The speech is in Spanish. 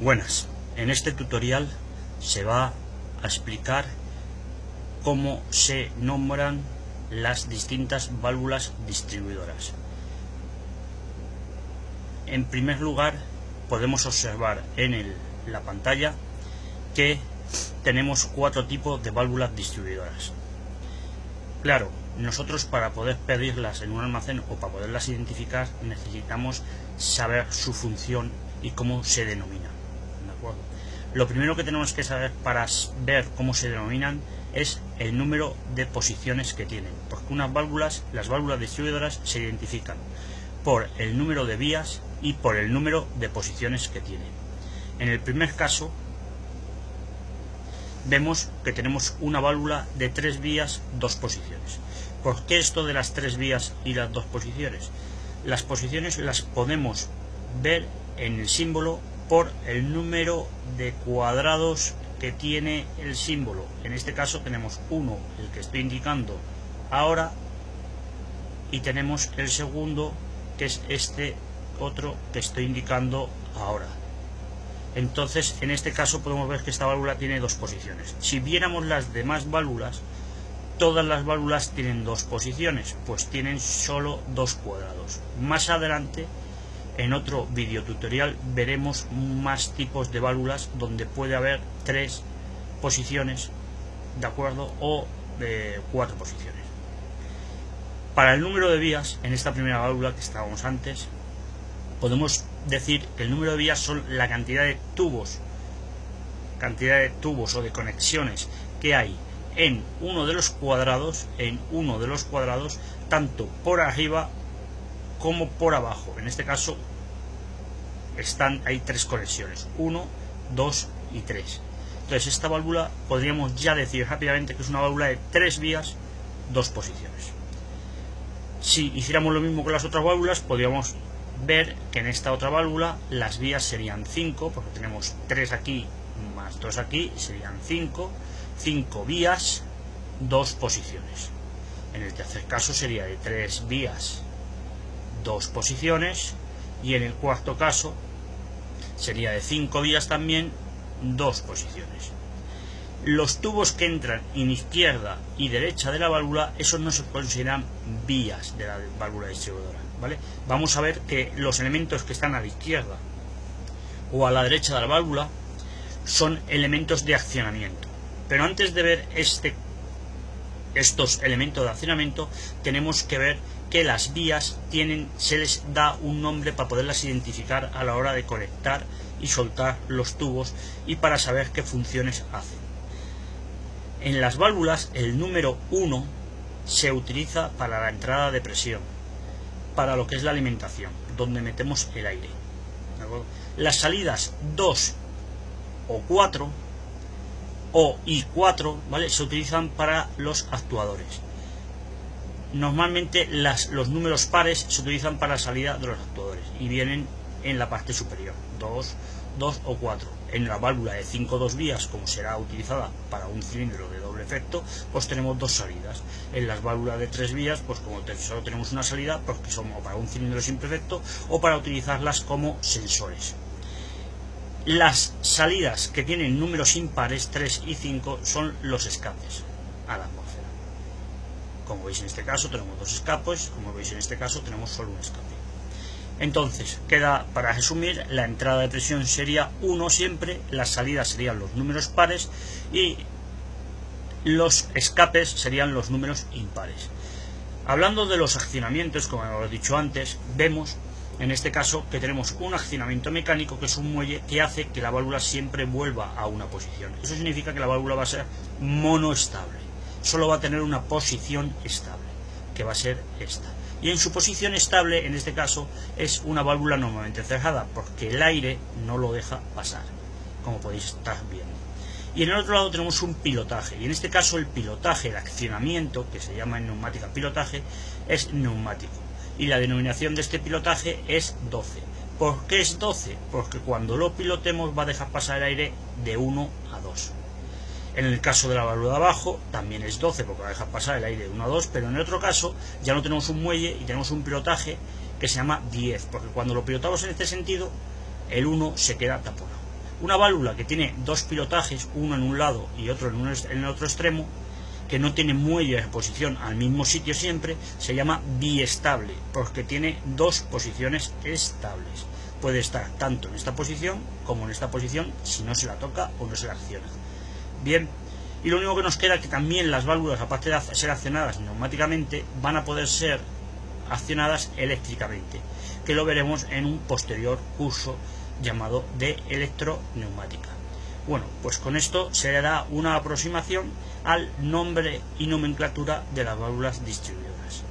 Buenas, en este tutorial se va a explicar cómo se nombran las distintas válvulas distribuidoras. En primer lugar, podemos observar en la pantalla que tenemos 4 tipos de válvulas distribuidoras. Claro, nosotros para poder pedirlas en un almacén o para poderlas identificar necesitamos saber su función y cómo se denominan. ¿De acuerdo? Lo primero que tenemos que saber para ver cómo se denominan es el número de posiciones que tienen, porque las válvulas distribuidoras se identifican por el número de vías y por el número de posiciones que tienen. En el primer caso vemos que tenemos una válvula de 3 vías, 2 posiciones. ¿Por qué esto de las 3 vías y las 2 posiciones? Las posiciones las podemos ver en el símbolo por el número de cuadrados que tiene el símbolo. En este caso tenemos uno, el que estoy indicando ahora, y tenemos el segundo, que es este otro que estoy indicando ahora. Entonces, en este caso podemos ver que esta válvula tiene 2 posiciones. Si viéramos las demás válvulas, todas las válvulas tienen 2 posiciones, pues tienen solo 2 cuadrados. Más adelante, en otro video tutorial, veremos más tipos de válvulas donde puede haber 3 posiciones, ¿de acuerdo? O 4 posiciones. Para el número de vías, en esta primera válvula que estábamos antes, podemos decir que el número de vías son la cantidad de tubos o de conexiones que hay en uno de los cuadrados, tanto por arriba como por abajo. En este caso hay 3 conexiones, 1, 2 y 3. Entonces esta válvula podríamos ya decir rápidamente que es una válvula de 3 vías, 2 posiciones. Si hiciéramos lo mismo con las otras válvulas, podríamos ver que en esta otra válvula las vías serían 5, porque tenemos 3 aquí más 2 aquí, serían 5 vías, 2 posiciones. En el tercer caso sería de 3 vías, 2 posiciones, y en el cuarto caso sería de 5 vías también, 2 posiciones. Los tubos que entran en izquierda y derecha de la válvula, esos no se consideran vías de la válvula distribuidora, ¿vale? Vamos a ver que los elementos que están a la izquierda o a la derecha de la válvula son elementos de accionamiento. Pero antes de ver estos elementos de accionamiento, tenemos que ver que las vías se les da un nombre para poderlas identificar a la hora de conectar y soltar los tubos y para saber qué funciones hacen. En las válvulas, el número 1 se utiliza para la entrada de presión, para lo que es la alimentación, donde metemos el aire. ¿De acuerdo? Las salidas 2 o 4 y 4, ¿vale?, se utilizan para los actuadores. Normalmente los números pares se utilizan para la salida de los actuadores y vienen en la parte superior, 2 o 4. En la válvula de 5-2 vías, como será utilizada para un cilindro de doble efecto, pues tenemos 2 salidas. En las válvulas de 3 vías, pues como solo tenemos una salida, pues que son o para un cilindro simple efecto o para utilizarlas como sensores. Las salidas que tienen números impares, 3 y 5, son los escapes a la atmósfera. Como veis en este caso tenemos 2 escapes, como veis en este caso tenemos solo un escape. Entonces, queda, para resumir, la entrada de presión sería 1 siempre, las salidas serían los números pares y los escapes serían los números impares. Hablando de los accionamientos, como hemos dicho antes, vemos en este caso que tenemos un accionamiento mecánico, que es un muelle que hace que la válvula siempre vuelva a una posición. Eso significa que la válvula va a ser monoestable, solo va a tener una posición estable, que va a ser esta. Y en su posición estable, en este caso, es una válvula normalmente cerrada, porque el aire no lo deja pasar, como podéis estar viendo. Y en el otro lado tenemos un pilotaje, y en este caso el pilotaje, el accionamiento, que se llama en neumática pilotaje, es neumático. Y la denominación de este pilotaje es 12. ¿Por qué es 12? Porque cuando lo pilotemos va a dejar pasar el aire de 1 a 2. En el caso de la válvula de abajo también es 12 porque va a dejar pasar el aire de 1 a 2, pero en el otro caso ya no tenemos un muelle y tenemos un pilotaje que se llama 10, porque cuando lo pilotamos en este sentido el 1 se queda taponado. Una válvula que tiene dos pilotajes, uno en un lado y otro en el otro extremo, que no tiene muelle de posición al mismo sitio siempre, se llama biestable, porque tiene dos posiciones estables. Puede estar tanto en esta posición como en esta posición si no se la toca o no se la acciona. Bien, y lo único que nos queda es que también las válvulas, aparte de ser accionadas neumáticamente, van a poder ser accionadas eléctricamente, que lo veremos en un posterior curso llamado de electroneumática. Bueno, pues con esto se le da una aproximación al nombre y nomenclatura de las válvulas distribuidoras.